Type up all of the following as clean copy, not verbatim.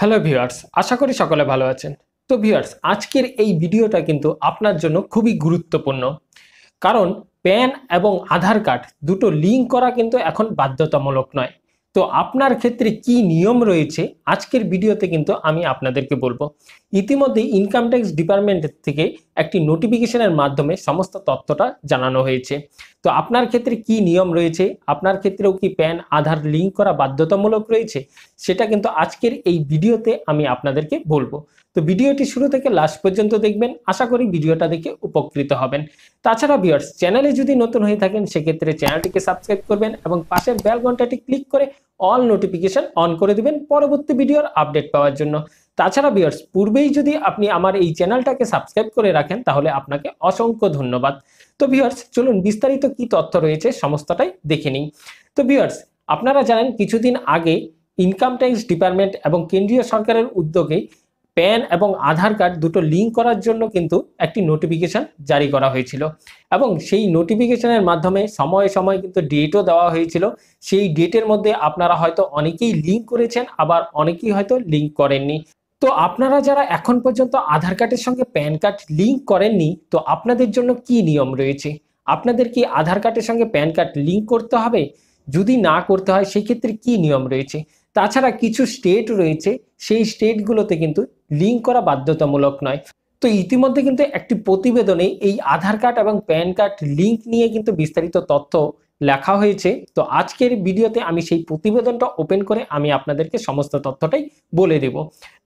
Hello viewers, আশা করি সকলে ভালো আছেন। তো ভিউয়ার্স, আজকের এই ভিডিওটা কিন্তু আপনার জন্য খুবই গুরুত্বপূর্ণ। কারণ প্যান এবং আধার কার্ড দুটো লিঙ্ক করা কিন্তু এখন বাধ্যতামূলক নয়। তো আপনার ক্ষেত্রে কি নিয়ম রয়েছে আজকের ভিডিওতে কিন্তু আমি আপনাদেরকে বলবো। ইতিমধ্যে ইনকাম ট্যাক্স ডিপার্টমেন্ট থেকে একটি নোটিফিকেশনের মাধ্যমে সমস্ত তথ্যটা জানানো হয়েছে। তো আপনার ক্ষেত্রে কি নিয়ম রয়েছে, আপনার ক্ষেত্রেও কি প্যান আধার লিঙ্ক করা বাধ্যতামূলক রয়েছে, সেটা কিন্তু আজকের এই ভিডিওতে আমি আপনাদেরকে বলবো। তো ভিডিওটি শুরু থেকে লাস্ট পর্যন্ত দেখবেন, আশা করি ভিডিওটা দেখে উপকৃত হবেন। তাছাড়া ভিউয়ার্স, চ্যানেলে যদি নতুন হয়ে থাকেন সেক্ষেত্রে চ্যানেলটিকে সাবস্ক্রাইব করবেন এবং পাশের বেল ঘন্টাটি ক্লিক করে অল নোটিফিকেশন অন করে দিবেন পরবর্তী ভিডিওর আপডেট পাওয়ার জন্য। তাছাড়া ভিউয়ার্স, পূর্বেই যদি আপনি আমার এই চ্যানেলটাকে সাবস্ক্রাইব করে রাখেন তাহলে আপনাকে অসংখ্য ধন্যবাদ। তো ভিউয়ার্স, চলুন বিস্তারিত কি তথ্য রয়েছে সমস্তটাই দেখে নিই। তো ভিউয়ার্স, আপনারা জানেন কিছুদিন আগে ইনকাম ট্যাক্স ডিপার্টমেন্ট এবং কেন্দ্রীয় সরকারের উদ্যোগে প্যান এবং আধার কার্ড দুটো লিঙ্ক করার জন্য কিন্তু একটি নোটিফিকেশন জারি করা হয়েছিল এবং সেই নোটিফিকেশনের মাধ্যমে সময়ে সময়ে কিন্তু ডেটও দেওয়া হয়েছিল। সেই ডেটের মধ্যে আপনারা হয়তো অনেকেই লিঙ্ক করেছেন, আবার অনেকেই হয়তো লিঙ্ক করেননি। তো আপনারা যারা এখন পর্যন্ত আধার কার্ডের সঙ্গে প্যান কার্ড লিঙ্ক করেননি, তো আপনাদের জন্য কি নিয়ম রয়েছে? আপনাদের কি আধার কার্ডের সঙ্গে প্যান কার্ড লিঙ্ক করতে হবে? যদি না করতে হয় সেক্ষেত্রে কি নিয়ম রয়েছে? তাছাড়া কিছু স্টেট রয়েছে, সেই স্টেটগুলোতে কিন্তু লিঙ্ক করা বাধ্যতামূলক নয়। তো ইতিমধ্যে কিন্তু একটি প্রতিবেদনে এই আধার কার্ড এবং প্যান কার্ড লিঙ্ক নিয়ে কিন্তু বিস্তারিত তথ্য লেখা হয়েছে। তো আজকের ভিডিওতে আমি সেই প্রতিবেদনটা ওপেন করে আমি আপনাদেরকে সমস্ত তথ্যটাই বলে দেব।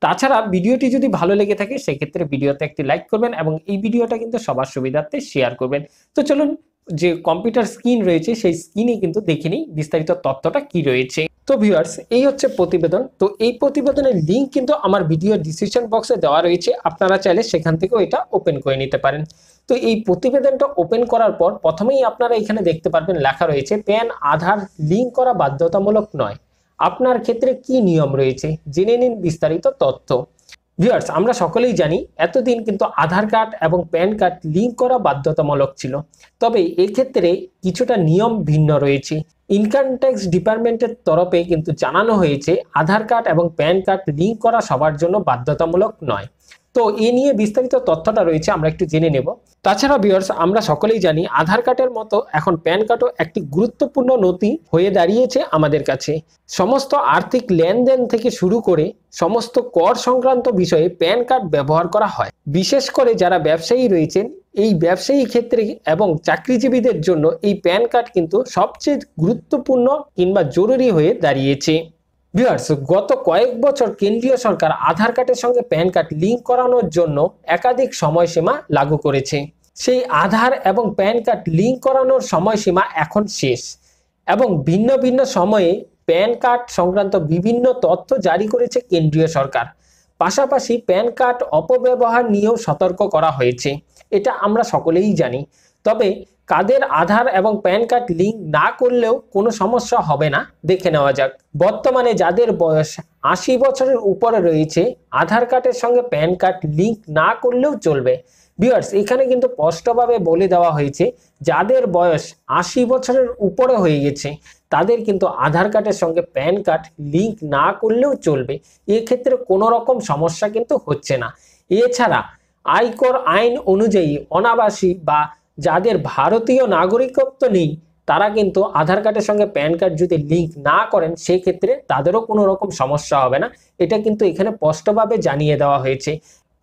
তাছাড়া ভিডিওটি যদি ভালো লেগে থাকে সেক্ষেত্রে ভিডিওতে একটি লাইক করবেন এবং এই ভিডিওটা কিন্তু সবার সুবিধার্থে শেয়ার করবেন। তো চলুন, যে কম্পিউটার স্ক্রিন রয়েছে সেই স্ক্রিনে কিন্তু দেখে নিই বিস্তারিত তথ্যটা কি রয়েছে। তো ভিউয়ার্স, এই হচ্ছে প্রতিবেদন। তো এই প্রতিবেদনের লিঙ্ক কিন্তু আমার ভিডিও ডিসক্রিপশন বক্সে দেওয়া রয়েছে, আপনারা চাইলে সেখান থেকেও এটা ওপেন করে নিতে পারেন। তো এই প্রতিবেদনটা ওপেন করার পর প্রথমেই আপনারা এখানে দেখতে পারবেন লেখা রয়েছে প্যান আধার লিঙ্ক করা বাধ্যতামূলক নয়। আপনার ক্ষেত্রে কি নিয়ম রয়েছে জেনে নিন বিস্তারিত তথ্য। ভিউয়ার্স, আমরা সকলেই জানি এতদিন কিন্তু আধার কার্ড এবং প্যান কার্ড লিঙ্ক করা বাধ্যতামূলক ছিল, তবে এক্ষেত্রে কিছুটা নিয়ম ভিন্ন রয়েছে। ইনকাম ট্যাক্স ডিপার্টমেন্টের তরফে কিন্তু জানানো হয়েছে আধার কার্ড এবং প্যান কার্ড লিঙ্ক করা সবার জন্য বাধ্যতামূলক নয়। তো এ নিয়ে বিস্তারিত তথ্যটা রয়েছে, আমরা একটু জেনে নেব। তাছাড়া ভিউয়ার্স, আমরা সকলেই জানি আধার কার্ডের মতো এখন প্যান কার্ডও একটি গুরুত্বপূর্ণ নথি হয়ে দাঁড়িয়েছে আমাদের কাছে। সমস্ত আর্থিক লেনদেন থেকে শুরু করে সমস্ত কর সংক্রান্ত বিষয়ে প্যান কার্ড ব্যবহার করা হয়। বিশেষ করে যারা ব্যবসায়ী রয়েছেন, এই ব্যবসায়ী ক্ষেত্রে এবং চাকরিজীবীদের জন্য এই প্যান কার্ড কিন্তু সবচেয়ে গুরুত্বপূর্ণ কিংবা জরুরি হয়ে দাঁড়িয়েছে। ভিউয়ার্স, গত কয়েক বছর কেন্দ্রীয় সরকার আধার কার্ডের সঙ্গে প্যান কার্ড লিঙ্ক করানোর জন্য একাধিক সময়সীমা লাগু করেছে। সেই আধার এবং প্যান কার্ড লিঙ্ক করানোর সময়সীমা এখন শেষ এবং ভিন্ন ভিন্ন সময়ে প্যান কার্ড সংক্রান্ত বিভিন্ন তথ্য জারি করেছে কেন্দ্রীয় সরকার। পাশাপাশি প্যান কার্ড অপব্যবহার নিয়েও সতর্ক করা হয়েছে, এটা আমরা সকলেই জানি। তবে কাদের আধার এবং প্যান কার্ড লিঙ্ক না করলেও কোনো সমস্যা হবে না, দেখে নেওয়া যাক। বর্তমানে যাদের বয়স ৮০ বছরের উপরে রয়েছে, আধার কার্ডের সঙ্গে প্যান কার্ড লিঙ্ক না করলেও চলবে। ভিউয়ার্স, এখানে কিন্তু স্পষ্টভাবে বলে দেওয়া হয়েছে যাদের বয়স ৮০ বছরের উপরে হয়ে গেছে তাদের কিন্তু আধার কার্ডের সঙ্গে প্যান কার্ড লিঙ্ক না করলেও চলবে, এক্ষেত্রে কোনো রকম সমস্যা কিন্তু হচ্ছে না। এছাড়া আয়কর আইন অনুযায়ী অনাবাসী বা যাদের ভারতীয় নাগরিকত্ব নেই তারা কিন্তু আধার কার্ডের সঙ্গে প্যান কার্ড যদি লিঙ্ক না করেন সেই ক্ষেত্রে তাদেরও কোনো রকম সমস্যা হবে না, এটা কিন্তু এখানে স্পষ্টভাবে জানিয়ে দেওয়া হয়েছে।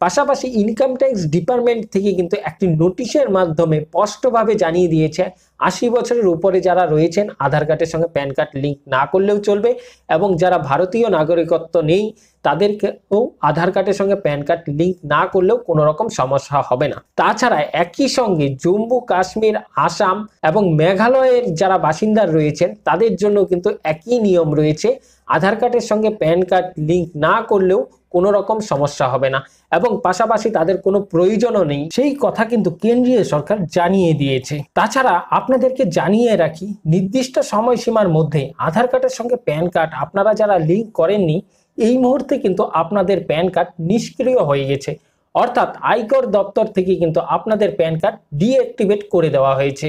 পাশাপাশি ইনকাম ট্যাক্স ডিপার্টমেন্ট থেকে কিন্তু একটি নোটিশের মাধ্যমে স্পষ্টভাবে জানিয়ে দিয়েছে ৮০ বছরের উপরে যারা রয়েছেন আধার কার্ডের সঙ্গে প্যান কার্ড লিঙ্ক না করলেও চলবে এবং যারা ভারতীয় নাগরিকত্ব নেই তাদেরকেও আধার কার্ডের সঙ্গে প্যান কার্ড লিঙ্ক না করলেও কোনো রকম সমস্যা হবে না। তাছাড়া একই সঙ্গে জম্মু কাশ্মীর, আসাম এবং মেঘালয়ের যারা বাসিন্দা রয়েছেন তাদের জন্য কিন্তু একই নিয়ম রয়েছে, আধার কার্ডের সঙ্গে প্যান কার্ড লিঙ্ক না করলেও কোনো রকম সমস্যা হবে না এবং পাশাপাশি তাদের কোনো প্রয়োজনও নেই, সেই কথা কিন্তু কেন্দ্রীয় সরকার জানিয়ে দিয়েছে। তাছাড়া আপনাদেরকে জানিয়ে রাখি, নির্দিষ্ট সময়সীমার মধ্যে আধার কার্ডের সঙ্গে প্যান কার্ড আপনারা যারা লিঙ্ক করেননি এই মুহূর্তে কিন্তু আপনাদের প্যান কার্ড নিষ্ক্রিয় হয়ে গেছে, অর্থাৎ আয়কর দপ্তর থেকে কিন্তু আপনাদের প্যান কার্ড ডিঅ্যাক্টিভেট করে দেওয়া হয়েছে।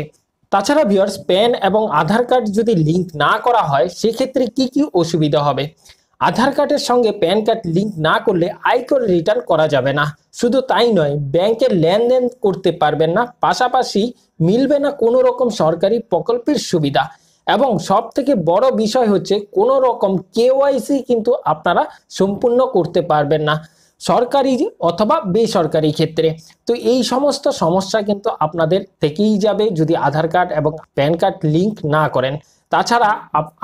তাছাড়া ভিউয়ার্স, প্যান এবং আধার কার্ড যদি লিঙ্ক না করা হয় সেক্ষেত্রে কি কি অসুবিধা হবে? আধার কার্ডের সঙ্গে প্যান কার্ড লিঙ্ক না করলে আয়কর রিটার্ন করা যাবে না। শুধু তাই নয়, ব্যাংকের লেনদেন করতে পারবেন না, পাশাপাশি মিলবে না কোনো রকম সরকারি প্রকল্পের সুবিধা, এবং সব থেকে বড় বিষয় হচ্ছে কোনো রকম কেওয়াইসি কিন্তু আপনারা সম্পূর্ণ করতে পারবেন না সরকারি অথবা বেসরকারি ক্ষেত্রে। তো এই সমস্ত সমস্যা কিন্তু আপনাদের থেকেই যাবে যদি আধার কার্ড এবং প্যান কার্ড লিঙ্ক না করেন। তাছাড়া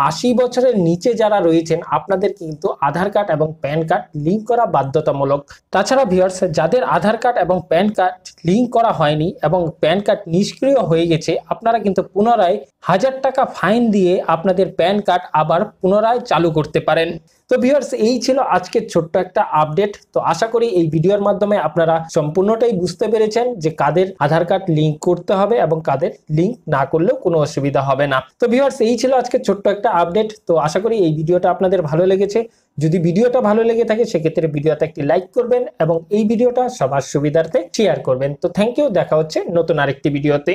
80 বছরের নিচে যারা রয়েছেন আপনাদের কিন্তু আধার কার্ড এবং প্যান কার্ড লিঙ্ক করা বাধ্যতামূলক। তাছাড়া ভিউয়ার্স, যাদের আধার কার্ড এবং প্যান কার্ড লিঙ্ক করা হয়নি এবং প্যান কার্ড নিষ্ক্রিয় হয়ে গেছে, আপনারা কিন্তু পুনরায় 1000 টাকা ফাইন দিয়ে আপনাদের প্যান কার্ড আবার পুনরায় চালু করতে পারেন। তো ভিউয়ার্স, এই ছিল আজকের ছোট্ট একটা আপডেট। তো আশা করি এই ভিডিওর মাধ্যমে আপনারা সম্পূর্ণটাই বুঝতে পেরেছেন যে কাদের আধার কার্ড লিঙ্ক করতে হবে এবং কাদের লিঙ্ক না করলেও কোনো অসুবিধা হবে না। তো ভিউয়ার্স, এই ছিল আজকের ছোট্ট একটা আপডেট। তো আশা করি এই ভিডিওটা আপনাদের ভালো লেগেছে। যদি ভিডিওটা ভালো লেগে থাকে সেক্ষেত্রে ভিডিওতে একটি লাইক করবেন এবং এই ভিডিওটা সবার সুবিধার্থে শেয়ার করবেন। তো থ্যাংক ইউ, দেখা হচ্ছে নতুন আরেকটি ভিডিওতে।